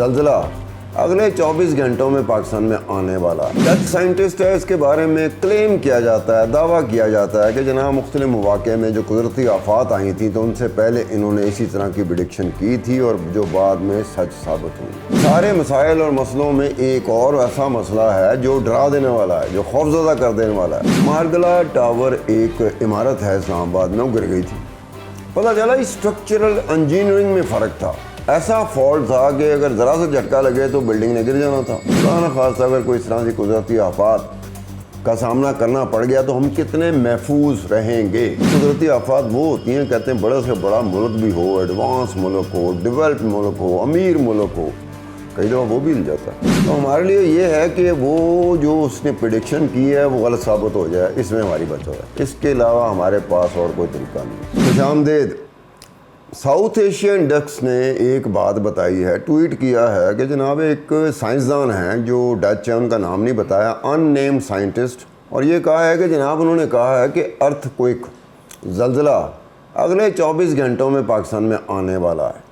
زلزلہ اگلے 24 گھنٹوں میں پاکستان میں آنے والا ڈچ سائنٹسٹ ہے، اس کے بارے میں کلیم کیا جاتا ہے، دعویٰ کیا جاتا ہے کہ جناب مختلف مواقع میں جو قدرتی آفات آئی تھیں تو ان سے پہلے انہوں نے اسی طرح کی پریڈکشن کی تھی اور جو بعد میں سچ ثابت ہوئی۔ سارے مسائل اور مسئلوں میں ایک اور ایسا مسئلہ ہے جو ڈرا دینے والا ہے، جو خوفزدہ کر دینے والا ہے۔ مارگلا ٹاور ایک عمارت ہے اسلام آباد میں، وہ گر گئی تھی۔ پتہ چلا اسٹرکچرل انجینئرنگ میں فرق تھا، ایسا فالٹ تھا کہ اگر ذرا سے جھٹکا لگے تو بلڈنگ نے گر جانا تھا۔ خدا نہ خواستہ اگر کوئی اس طرح کی قدرتی آفات کا سامنا کرنا پڑ گیا تو ہم کتنے محفوظ رہیں گے۔ قدرتی آفات وہ ہوتی ہیں، کہتے ہیں بڑے سے بڑا ملک بھی ہو، ایڈوانس ملک ہو، ڈیولپ ملک ہو، امیر ملک ہو، کئی دفعہ وہ بھی ہل جاتا ہے۔ تو ہمارے لیے یہ ہے کہ وہ جو اس نے پریڈکشن کی ہے وہ غلط ثابت ہو جائے، اس میں ہماری بچت ہے، اس کے علاوہ ہمارے پاس اور کوئی طریقہ نہیں۔ خوش آمدید۔ ساؤتھ ایشین ڈیسک نے ایک بات بتائی ہے، ٹویٹ کیا ہے کہ جناب ایک سائنسدان ہیں جو ڈچ ہے، ان کا نام نہیں بتایا، ان نیم سائنٹسٹ، اور یہ کہا ہے کہ جناب انہوں نے کہا ہے کہ ارتھ کوئک زلزلہ اگلے 24 گھنٹوں میں پاکستان میں آنے والا ہے۔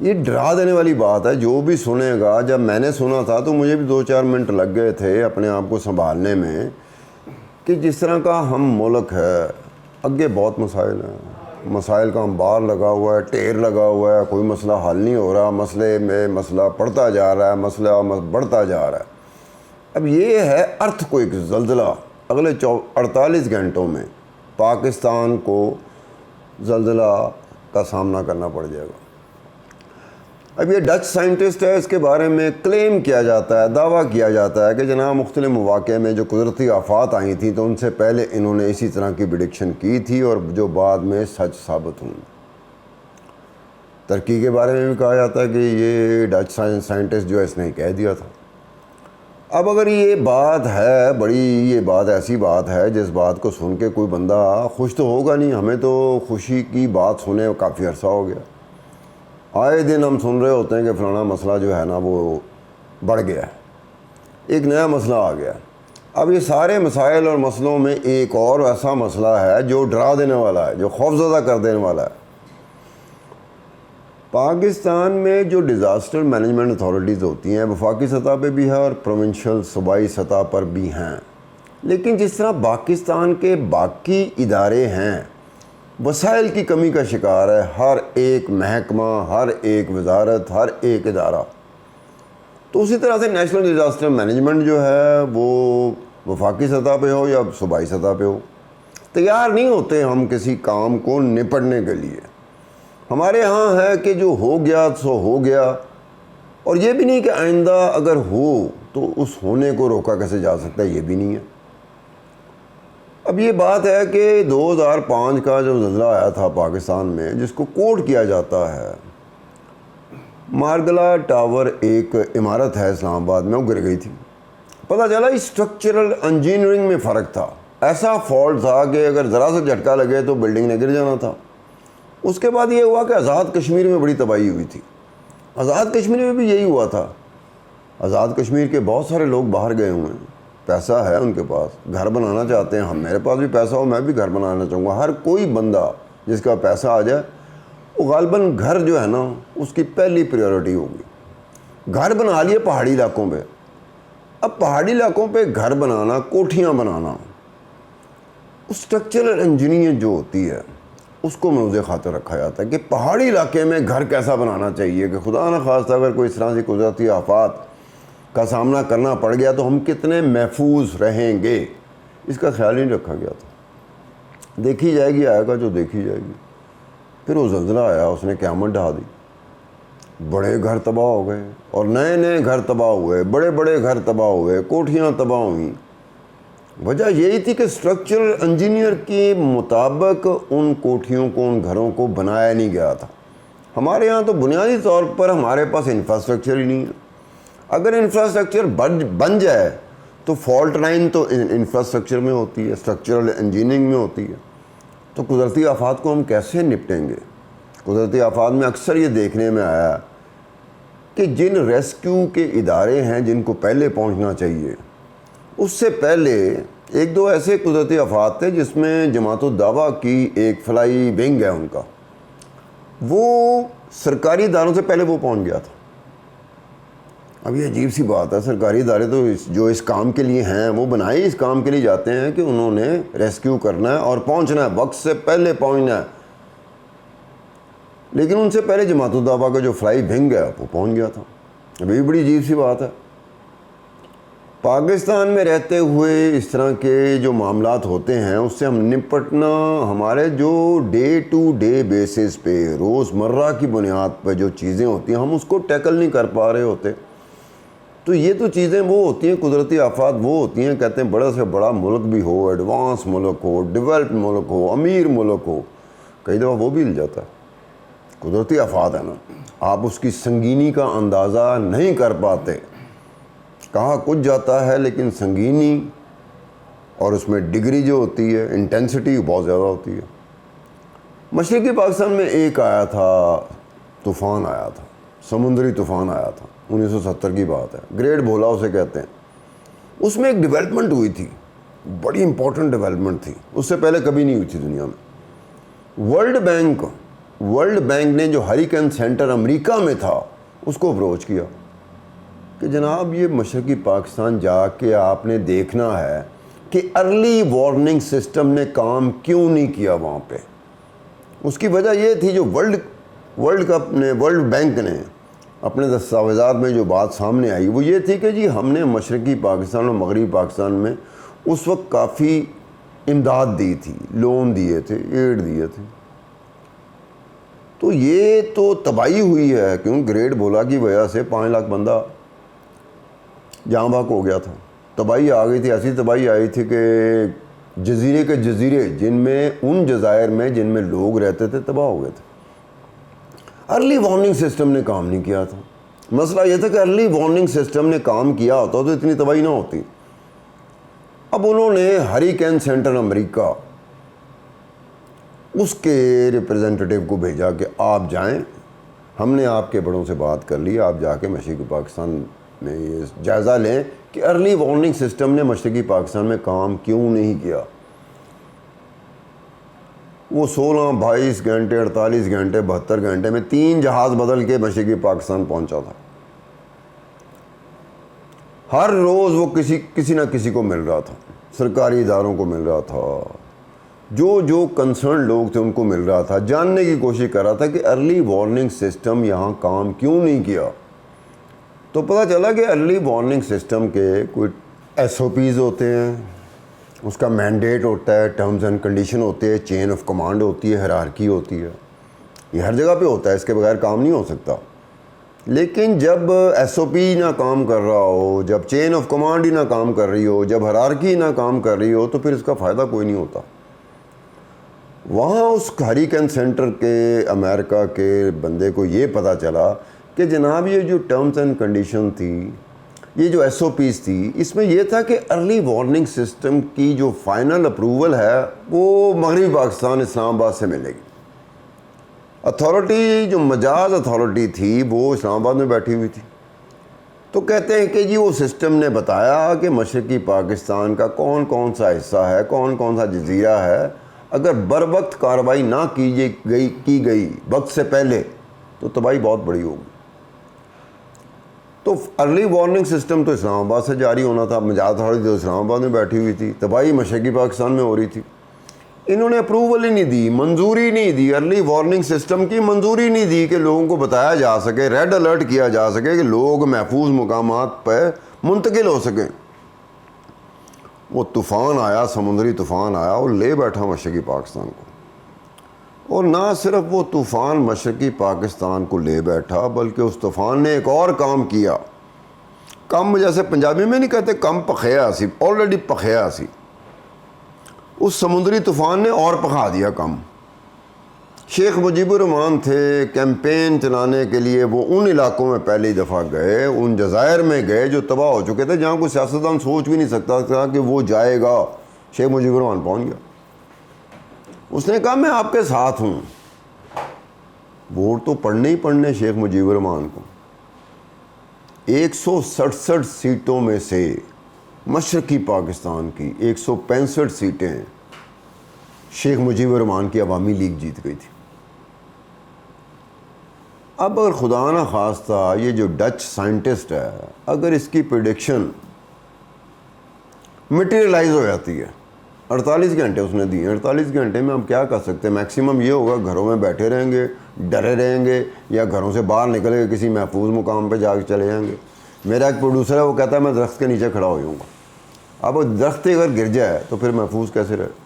یہ ڈرا دینے والی بات ہے، جو بھی سنے گا۔ جب میں نے سنا تھا تو مجھے بھی 2-4 منٹ لگ گئے تھے اپنے آپ کو سنبھالنے میں کہ جس طرح کا ہم ملک ہے، اگے بہت مسائل ہیں، مسائل کا انبار لگا ہوا ہے، ٹیر لگا ہوا ہے، کوئی مسئلہ حل نہیں ہو رہا، مسئلے میں مسئلہ پڑتا جا رہا ہے، مسئلہ بڑھتا جا رہا ہے۔ اب یہ ہے ارتھ کوئک زلزلہ اگلے 48 گھنٹوں میں پاکستان کو زلزلہ کا سامنا کرنا پڑ جائے گا۔ اب یہ ڈچ سائنٹسٹ ہے، اس کے بارے میں کلیم کیا جاتا ہے، دعویٰ کیا جاتا ہے کہ جناب مختلف مواقع میں جو قدرتی آفات آئی تھیں تو ان سے پہلے انہوں نے اسی طرح کی پریڈکشن کی تھی اور جو بعد میں سچ ثابت ہوئی۔ ترکی کے بارے میں بھی کہا جاتا ہے کہ یہ ڈچ سائنٹسٹ جو ہے اس نے کہہ دیا تھا۔ اب اگر یہ بات ہے بڑی، یہ بات ایسی بات ہے جس بات کو سن کے کوئی بندہ خوش تو ہوگا نہیں، ہمیں تو خوشی کی بات سنے کافی عرصہ ہو گیا، آئے دن ہم سن رہے ہوتے ہیں کہ فلانا مسئلہ جو ہے نا وہ بڑھ گیا ہے، ایک نیا مسئلہ آ گیا۔ اب یہ سارے مسائل اور مسئلوں میں ایک اور ایسا مسئلہ ہے جو ڈرا دینے والا ہے، جو خوفزدہ کر دینے والا ہے۔ پاکستان میں جو ڈیزاسٹر مینجمنٹ اتھارٹیز ہوتی ہیں، وفاقی سطح پہ بھی ہے اور پروونشل صوبائی سطح پر بھی ہیں، لیکن جس طرح پاکستان کے باقی ادارے ہیں وسائل کی کمی کا شکار ہے، ہر ایک محکمہ، ہر ایک وزارت، ہر ایک ادارہ، تو اسی طرح سے نیشنل ڈیزاسٹر مینجمنٹ جو ہے وہ وفاقی سطح پہ ہو یا صوبائی سطح پہ ہو، تیار نہیں ہوتے ہم کسی کام کو نپٹنے کے لیے۔ ہمارے ہاں ہے کہ جو ہو گیا سو ہو گیا، اور یہ بھی نہیں کہ آئندہ اگر ہو تو اس ہونے کو روکا کیسے جا سکتا ہے، یہ بھی نہیں ہے۔ اب یہ بات ہے کہ 2005 کا جو زلزلہ آیا تھا پاکستان میں، جس کو کوٹ کیا جاتا ہے، مارگلا ٹاور ایک عمارت ہے اسلام آباد میں، وہ گر گئی تھی۔ پتہ چلا اسٹرکچرل انجینئرنگ میں فرق تھا، ایسا فالٹ تھا کہ اگر ذرا سے جھٹکا لگے تو بلڈنگ نے گر جانا تھا۔ اس کے بعد یہ ہوا کہ آزاد کشمیر میں بڑی تباہی ہوئی تھی، آزاد کشمیر میں بھی یہی ہوا تھا۔ آزاد کشمیر کے بہت سارے لوگ باہر گئے ہوئے ہیں، پیسہ ہے ان کے پاس، گھر بنانا چاہتے ہیں، میرے پاس بھی پیسہ ہو، میں بھی گھر بنانا چاہوں گا۔ ہر کوئی بندہ جس کا پیسہ آ جائے وہ غالباً گھر جو ہے نا اس کی پہلی پریورٹی ہوگی۔ گھر بنا لیے پہاڑی علاقوں پہ، اب پہاڑی علاقوں پہ گھر بنانا، کوٹھیاں بنانا، اسٹرکچرل انجینئرنگ جو ہوتی ہے اس کو موضوع خاطر رکھا جاتا ہے کہ پہاڑی علاقے میں گھر کیسا بنانا چاہیے کہ خدا نہ خواستہ اگر کوئی اس طرح سے قدرتی آفات کا سامنا کرنا پڑ گیا تو ہم کتنے محفوظ رہیں گے، اس کا خیال نہیں رکھا گیا تھا۔ دیکھی جائے گی، آئے گا جو دیکھی جائے گی۔ پھر وہ زلزلہ آیا، اس نے قیامت ڈھا دی، بڑے گھر تباہ ہو گئے اور نئے نئے گھر تباہ ہوئے، بڑے بڑے گھر تباہ ہوئے، کوٹھیاں تباہ ہوئیں۔ وجہ یہی تھی کہ اسٹرکچرل انجینئر کے مطابق ان کوٹھیوں کو، ان گھروں کو بنایا نہیں گیا تھا۔ ہمارے ہاں تو بنیادی طور پر ہمارے پاس انفراسٹرکچر ہی نہیں ہے۔ اگر انفراسٹرکچر بن جائے تو فالٹ لائن تو انفراسٹرکچر میں ہوتی ہے، اسٹرکچرل انجینئرنگ میں ہوتی ہے، تو قدرتی آفات کو ہم کیسے نپٹیں گے؟ قدرتی آفات میں اکثر یہ دیکھنے میں آیا کہ جن ریسکیو کے ادارے ہیں جن کو پہلے پہنچنا چاہیے، اس سے پہلے ایک دو ایسے قدرتی آفات تھے جس میں جماعت الدعوہ کی ایک فلائی ونگ ہے ان کا، وہ سرکاری اداروں سے پہلے وہ پہنچ گیا تھا۔ اب یہ عجیب سی بات ہے، سرکاری ادارے تو جو اس کام کے لیے ہیں وہ بنائے اس کام کے لیے جاتے ہیں کہ انہوں نے ریسکیو کرنا ہے اور پہنچنا ہے، وقت سے پہلے پہنچنا ہے، لیکن ان سے پہلے جماعت الدعوہ کا جو فلائی بھنگ ہے وہ پہنچ گیا تھا۔ ابھی بڑی عجیب سی بات ہے، پاکستان میں رہتے ہوئے اس طرح کے جو معاملات ہوتے ہیں اس سے ہم نپٹنا، ہمارے جو ڈے ٹو ڈے بیسس پہ روزمرہ کی بنیاد پہ جو چیزیں ہوتی ہیں ہم اس کو ٹیکل نہیں کر پا رہے ہوتے۔ تو یہ تو چیزیں وہ ہوتی ہیں، قدرتی آفات وہ ہوتی ہیں، کہتے ہیں بڑا سے بڑا ملک بھی ہو، ایڈوانس ملک ہو، ڈیولپڈ ملک ہو، امیر ملک ہو، کئی دفعہ وہ بھی ہل جاتا ہے۔ قدرتی آفات ہے نا، آپ اس کی سنگینی کا اندازہ نہیں کر پاتے، کہاں کچھ جاتا ہے لیکن سنگینی اور اس میں ڈگری جو ہوتی ہے، انٹینسٹی بہت زیادہ ہوتی ہے۔ مشرقی پاکستان میں ایک آیا تھا، طوفان آیا تھا، سمندری طوفان آیا تھا، 1970 کی بات ہے، گریٹ بھولا اسے کہتے ہیں۔ اس میں ایک ڈیولپمنٹ ہوئی تھی، بڑی امپورٹنٹ ڈیولپمنٹ تھی، اس سے پہلے کبھی نہیں ہوئی تھی دنیا میں۔ ورلڈ بینک نے جو ہریکین سینٹر امریکہ میں تھا اس کو اپروچ کیا کہ جناب یہ مشرقی پاکستان جا کے آپ نے دیکھنا ہے کہ ارلی وارننگ سسٹم نے کام کیوں نہیں کیا وہاں پہ۔ اس کی وجہ یہ تھی جو ورلڈ بینک نے اپنے دستاویزات میں جو بات سامنے آئی وہ یہ تھی کہ جی ہم نے مشرقی پاکستان اور مغربی پاکستان میں اس وقت کافی امداد دی تھی، لون دیے تھے، ایڈ دیے تھے، تو یہ تو تباہی ہوئی ہے، کیوں گریٹ بولا کی وجہ سے 5 لاکھ بندہ جہاں بحق ہو گیا تھا، تباہی آ گئی تھی، ایسی تباہی آئی تھی کہ جزیرے کے جزیرے جن میں ان جزائر میں جن میں لوگ رہتے تھے تباہ ہو گئے تھے۔ ارلی وارننگ سسٹم نے کام نہیں کیا تھا۔ مسئلہ یہ تھا کہ ارلی وارننگ سسٹم نے کام کیا ہوتا تو اتنی تباہی نہ ہوتی۔ اب انہوں نے ہریکین سینٹر امریکہ اس کے ریپریزنٹیٹیو کو بھیجا کہ آپ جائیں، ہم نے آپ کے بڑوں سے بات کر لی، آپ جا کے مشرقی پاکستان میں یہ جائزہ لیں کہ ارلی وارننگ سسٹم نے مشرقی پاکستان میں کام کیوں نہیں کیا۔ وہ 16، 22 گھنٹے، 48 گھنٹے، 72 گھنٹے میں 3 جہاز بدل کے مشرقی پاکستان پہنچا تھا۔ ہر روز وہ کسی نہ کسی کو مل رہا تھا، سرکاری اداروں کو مل رہا تھا، جو کنسرن لوگ تھے ان کو مل رہا تھا، جاننے کی کوشش کر رہا تھا کہ ارلی وارننگ سسٹم یہاں کام کیوں نہیں کیا۔ تو پتہ چلا کہ ارلی وارننگ سسٹم کے کوئی SOPs ہوتے ہیں، اس کا مینڈیٹ ہوتا ہے، ٹرمز اینڈ کنڈیشن ہوتے ہیں، چین آف کمانڈ ہوتی ہے، ہیرارکی ہوتی ہے، یہ ہر جگہ پہ ہوتا ہے، اس کے بغیر کام نہیں ہو سکتا۔ لیکن جب SOP نہ کام کر رہا ہو، جب چین آف کمانڈ ہی نہ کام کر رہی ہو، جب ہیرارکی نہ کام کر رہی ہو تو پھر اس کا فائدہ کوئی نہیں ہوتا۔ وہاں اس ہریکین سینٹر کے امریکہ کے بندے کو یہ پتہ چلا کہ جناب یہ جو ٹرمز اینڈ کنڈیشن تھی، یہ جو SOPs تھی، اس میں یہ تھا کہ ارلی وارننگ سسٹم کی جو فائنل اپروول ہے وہ مغربی پاکستان اسلام آباد سے ملے گی۔ اتھارٹی جو مجاز اتھارٹی تھی وہ اسلام آباد میں بیٹھی ہوئی تھی۔ تو کہتے ہیں کہ جی وہ سسٹم نے بتایا کہ مشرقی پاکستان کا کون کون سا حصہ ہے، کون کون سا جزیرہ ہے، اگر بر وقت کارروائی نہ کی گئی وقت سے پہلے تو تباہی بہت بڑی ہوگی۔ تو ارلی وارننگ سسٹم تو اسلام آباد سے جاری ہونا تھا، مجاز اتھارٹی تو اسلام آباد میں بیٹھی ہوئی تھی، تباہی مشرقی پاکستان میں ہو رہی تھی۔ انہوں نے اپروول ہی نہیں دی، منظوری نہیں دی، ارلی وارننگ سسٹم کی منظوری نہیں دی کہ لوگوں کو بتایا جا سکے، ریڈ الرٹ کیا جا سکے کہ لوگ محفوظ مقامات پہ منتقل ہو سکیں۔ وہ طوفان آیا، سمندری طوفان آیا اور لے بیٹھا مشرقی پاکستان کو، اور نہ صرف وہ طوفان مشرقی پاکستان کو لے بیٹھا بلکہ اس طوفان نے ایک اور کام کیا۔ کم جیسے پنجابی میں نہیں کہتے کم پخیا سی، آلریڈی پخیا سی، اس سمندری طوفان نے اور پکھا دیا کم۔ شیخ مجیب الرحمان تھے، کیمپین چلانے کے لیے وہ ان علاقوں میں پہلی دفعہ گئے، ان جزائر میں گئے جو تباہ ہو چکے تھے، جہاں کوئی سیاستدان سوچ بھی نہیں سکتا تھا کہ وہ جائے گا۔ شیخ مجیب الرحمان پہنچ گیا، اس نے کہا میں آپ کے ساتھ ہوں۔ ووٹ تو پڑھنے ہی پڑھنے شیخ مجیب الرحمان کو۔ 167 سیٹوں میں سے مشرقی پاکستان کی 165 سیٹیں شیخ مجیب الرحمان کی عوامی لیگ جیت گئی تھی۔ اب اگر خدا نہ خواستہ یہ جو ڈچ سائنٹسٹ ہے اگر اس کی پریڈکشن مٹیریلائز ہو جاتی ہے، 48 گھنٹے اس نے دیے، 48 گھنٹے میں ہم کیا کر سکتے ہیں؟ میکسیمم یہ ہوگا گھروں میں بیٹھے رہیں گے، ڈرے رہیں گے، یا گھروں سے باہر نکل کے کسی محفوظ مقام پہ جا کے چلے جائیں گے۔ میرا ایک پروڈیوسر ہے، وہ کہتا ہے میں درخت کے نیچے کھڑا ہو جاؤں گا۔ اب وہ درخت اگر گر جائے تو پھر محفوظ کیسے رہے؟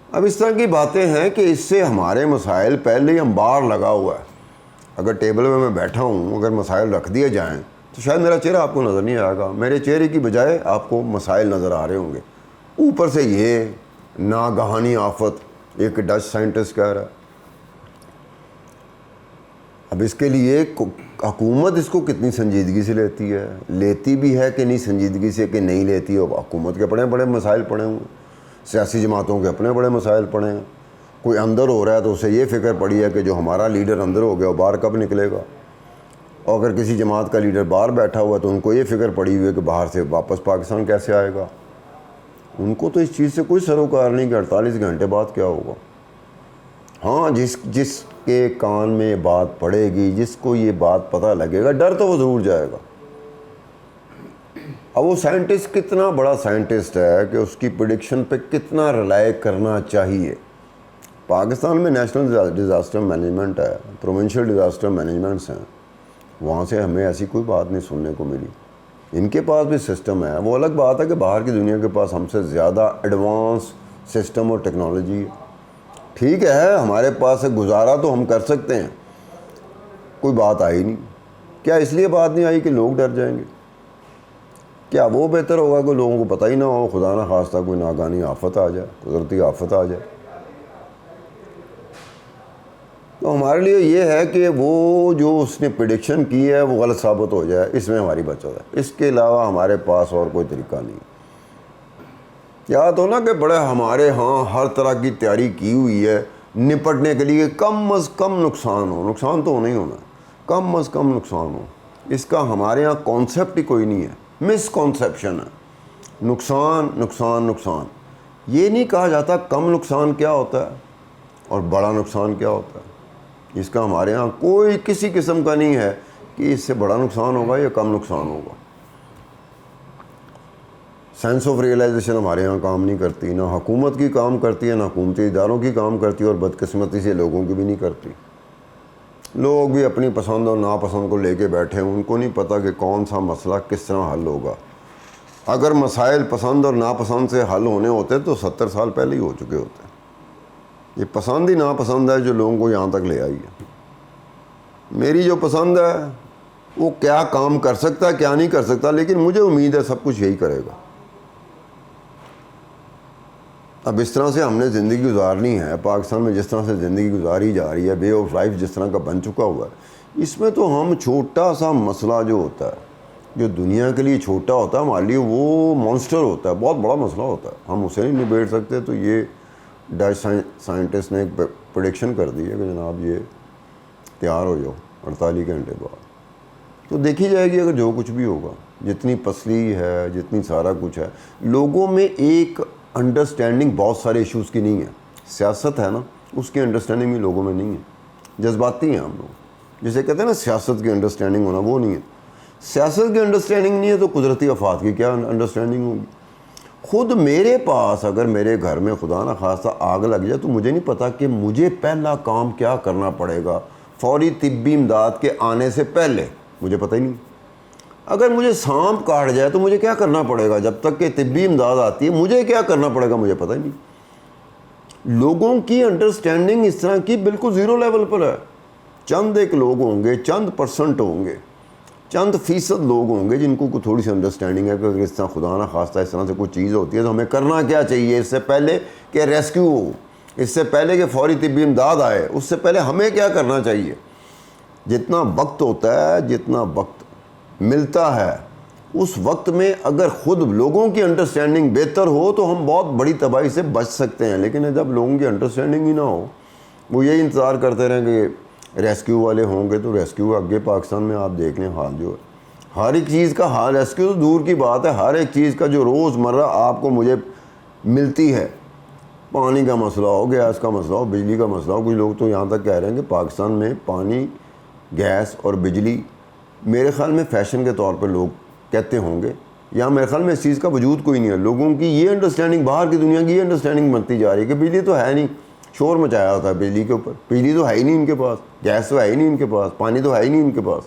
اب اس طرح کی باتیں ہیں کہ اس سے ہمارے مسائل پہلے ہی انبار لگا ہوا ہے۔ اگر ٹیبل میں بیٹھا ہوں، اگر مسائل رکھ دیے جائیں تو شاید میرا چہرہ آپ کو نظر نہیں آئے گا، میرے چہرے کی بجائے آپ کو مسائل نظر آ رہے ہوں گے۔ اوپر سے یہ ناگہانی آفت ایک ڈچ سائنٹسٹ کہہ رہا ہے۔ اب اس کے لیے حکومت اس کو کتنی سنجیدگی سے لیتی بھی ہے کہ نہیں سنجیدگی سے کہ نہیں لیتی ہے۔ حکومت کے بڑے مسائل پڑے ہوئے ہیں، سیاسی جماعتوں کے اپنے بڑے مسائل پڑے ہیں۔ کوئی اندر ہو رہا ہے تو اسے یہ فکر پڑی ہے کہ جو ہمارا لیڈر اندر ہو گیا وہ باہر کب نکلے گا، اور اگر کسی جماعت کا لیڈر باہر بیٹھا ہوا ہے تو ان کو یہ فکر پڑی ہوئی ہے کہ باہر سے واپس پاکستان کیسے آئے گا۔ ان کو تو اس چیز سے کوئی سروکار نہیں کہ 48 گھنٹے بعد کیا ہوگا۔ ہاں، جس کے کان میں یہ بات پڑے گی، جس کو یہ بات پتہ لگے گا، ڈر تو وہ ضرور جائے گا۔ اب وہ سائنٹسٹ کتنا بڑا سائنٹسٹ ہے کہ اس کی پریڈکشن پہ کتنا ریلائی کرنا چاہیے۔ پاکستان میں نیشنل ڈیزاسٹر مینجمنٹ ہے، پروونشل ڈیزاسٹر مینجمنٹس ہیں، وہاں سے ہمیں ایسی کوئی بات نہیں سننے کو ملی۔ ان کے پاس بھی سسٹم ہے، وہ الگ بات ہے کہ باہر کی دنیا کے پاس ہم سے زیادہ ایڈوانس سسٹم اور ٹیکنالوجی ہے۔ ٹھیک ہے، ہمارے پاس ہے، گزارا تو ہم کر سکتے ہیں، کوئی بات آئی نہیں۔ کیا اس لیے بات نہیں آئی کہ لوگ ڈر جائیں گے؟ کیا وہ بہتر ہوگا کہ لوگوں کو پتہ ہی نہ ہو، خدا نہ خواستہ کوئی ناگہانی آفت آ جائے، قدرتی آفت آ جائے؟ تو ہمارے لیے یہ ہے کہ وہ جو اس نے پریڈکشن کی ہے وہ غلط ثابت ہو جائے، اس میں ہماری بچت ہے۔ اس کے علاوہ ہمارے پاس اور کوئی طریقہ نہیں۔ یاد ہو نا کہ بڑے ہمارے ہاں ہر طرح کی تیاری کی ہوئی ہے نپٹنے کے لیے، کم از کم نقصان ہو، نقصان تو ہونا ہی ہونا ہے، کم از کم نقصان ہو۔ اس کا ہمارے ہاں کانسیپٹ ہی کوئی نہیں ہے، مس کانسیپشن ہے، نقصان نقصان نقصان۔ یہ نہیں کہا جاتا کم نقصان کیا ہوتا ہے اور بڑا نقصان کیا ہوتا ہے۔ اس کا ہمارے ہاں کوئی کسی قسم کا نہیں ہے کہ اس سے بڑا نقصان ہوگا یا کم نقصان ہوگا۔ سینس آف ریئلائزیشن ہمارے ہاں کام نہیں کرتی، نہ حکومت کی کام کرتی ہے، نہ حکومتی اداروں کی کام کرتی ہے، اور بدقسمتی سے لوگوں کی بھی نہیں کرتی۔ لوگ بھی اپنی پسند اور ناپسند کو لے کے بیٹھے ہیں، ان کو نہیں پتہ کہ کون سا مسئلہ کس طرح حل ہوگا۔ اگر مسائل پسند اور ناپسند سے حل ہونے ہوتے تو 70 سال پہلے ہی ہو چکے ہوتے۔ یہ پسند ہی ناپسند ہے جو لوگوں کو یہاں تک لے آئی ہے۔ میری جو پسند ہے وہ کیا کام کر سکتا ہے کیا نہیں کر سکتا، لیکن مجھے امید ہے سب کچھ یہی کرے گا۔ اب اس طرح سے ہم نے زندگی گزارنی ہے پاکستان میں، جس طرح سے زندگی گزاری جا رہی ہے، وے آف لائف جس طرح کا بن چکا ہوا ہے، اس میں تو ہم چھوٹا سا مسئلہ جو ہوتا ہے، جو دنیا کے لیے چھوٹا ہوتا ہے، ہمارے لیے وہ مانسٹر ہوتا ہے، بہت بڑا مسئلہ ہوتا ہے، ہم اسے نہیں نبیڑ سکتے۔ تو یہ ڈچ سائنٹسٹ نے ایک پریڈکشن کر دی ہے کہ جناب یہ تیار ہو جاؤ 48 گھنٹے بعد۔ تو دیکھی جائے گی اگر جو کچھ بھی ہوگا، جتنی پسلی ہے، جتنی سارا کچھ ہے، لوگوں میں ایک انڈرسٹینڈنگ بہت سارے ایشوز کی نہیں ہے۔ سیاست ہے نا، اس کی انڈرسٹینڈنگ بھی لوگوں میں نہیں ہے، جذباتی ہیں ہم لوگ، جسے کہتے ہیں نا سیاست کی انڈرسٹینڈنگ ہونا، وہ نہیں ہے۔ سیاست کی انڈرسٹینڈنگ نہیں ہے تو قدرتی آفات کی کیا انڈرسٹینڈنگ ہوگی؟ خود میرے پاس اگر میرے گھر میں خدا نہ خواستہ آگ لگ جائے تو مجھے نہیں پتا کہ مجھے پہلا کام کیا کرنا پڑے گا فوری طبی امداد کے آنے سے پہلے، مجھے پتہ ہی نہیں۔ اگر مجھے سانپ کاٹ جائے تو مجھے کیا کرنا پڑے گا جب تک کہ طبی امداد آتی ہے، مجھے کیا کرنا پڑے گا مجھے پتہ ہی نہیں۔ لوگوں کی انڈرسٹینڈنگ اس طرح کی بالکل زیرو لیول پر ہے۔ چند ایک لوگ ہوں گے، چند پرسنٹ ہوں گے، چند فیصد لوگ ہوں گے جن کو تھوڑی سی انڈرسٹینڈنگ ہے کہ اگر اس طرح خدا نہ خواستہ اس طرح سے کوئی چیز ہوتی ہے تو ہمیں کرنا کیا چاہیے، اس سے پہلے کہ ریسکیو ہو، اس سے پہلے کہ فوری طبی امداد آئے، اس سے پہلے ہمیں کیا کرنا چاہیے۔ جتنا وقت ہوتا ہے، جتنا وقت ملتا ہے، اس وقت میں اگر خود لوگوں کی انڈرسٹینڈنگ بہتر ہو تو ہم بہت بڑی تباہی سے بچ سکتے ہیں۔ لیکن جب لوگوں کی انڈرسٹینڈنگ ہی نہ ہو، وہ یہی انتظار کرتے رہیں کہ ریسکیو والے ہوں گے، تو ریسکیو اگے پاکستان میں آپ دیکھ لیں حال جو ہے، ہر ایک چیز کا حال، ریسکیو تو دور کی بات ہے، ہر ایک چیز کا جو روز مرہ آپ کو مجھے ملتی ہے، پانی کا مسئلہ ہو, گیس کا مسئلہ ہو, بجلی کا مسئلہ ہو. کچھ لوگ تو یہاں تک کہہ رہے ہیں کہ پاکستان میں پانی, گیس اور بجلی میرے خیال میں فیشن کے طور پر لوگ کہتے ہوں گے, یا میرے خیال میں اس چیز کا وجود کوئی نہیں ہے. لوگوں کی یہ انڈرسٹینڈنگ, باہر کی دنیا کی یہ انڈرسٹینڈنگ بنتی جا رہی ہے کہ بجلی تو ہے نہیں, شور مچایا ہوتا ہے بجلی کے اوپر. بجلی تو ہے ہی نہیں ان کے پاس, گیس تو ہے ہی نہیں ان کے پاس, پانی تو ہے ہی نہیں ان کے پاس.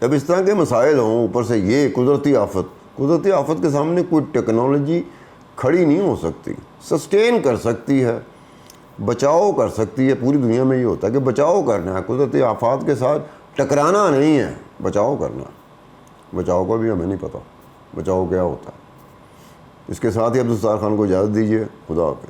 جب اس طرح کے مسائل ہوں, اوپر سے یہ قدرتی آفت کے سامنے کوئی ٹیکنالوجی کھڑی نہیں ہو سکتی. سسٹین کر سکتی ہے, بچاؤ کر سکتی ہے. پوری دنیا میں یہ ہوتا ہے کہ بچاؤ کرنا ہے, قدرتی آفات کے ساتھ ٹکرانا نہیں ہے, بچاؤ کرنا ہے. بچاؤ کا بھی ہمیں نہیں پتہ بچاؤ کیا ہوتا ہے. اس کے ساتھ ہی عبدالستار خان کو اجازت دیجیے. خدا حافظ.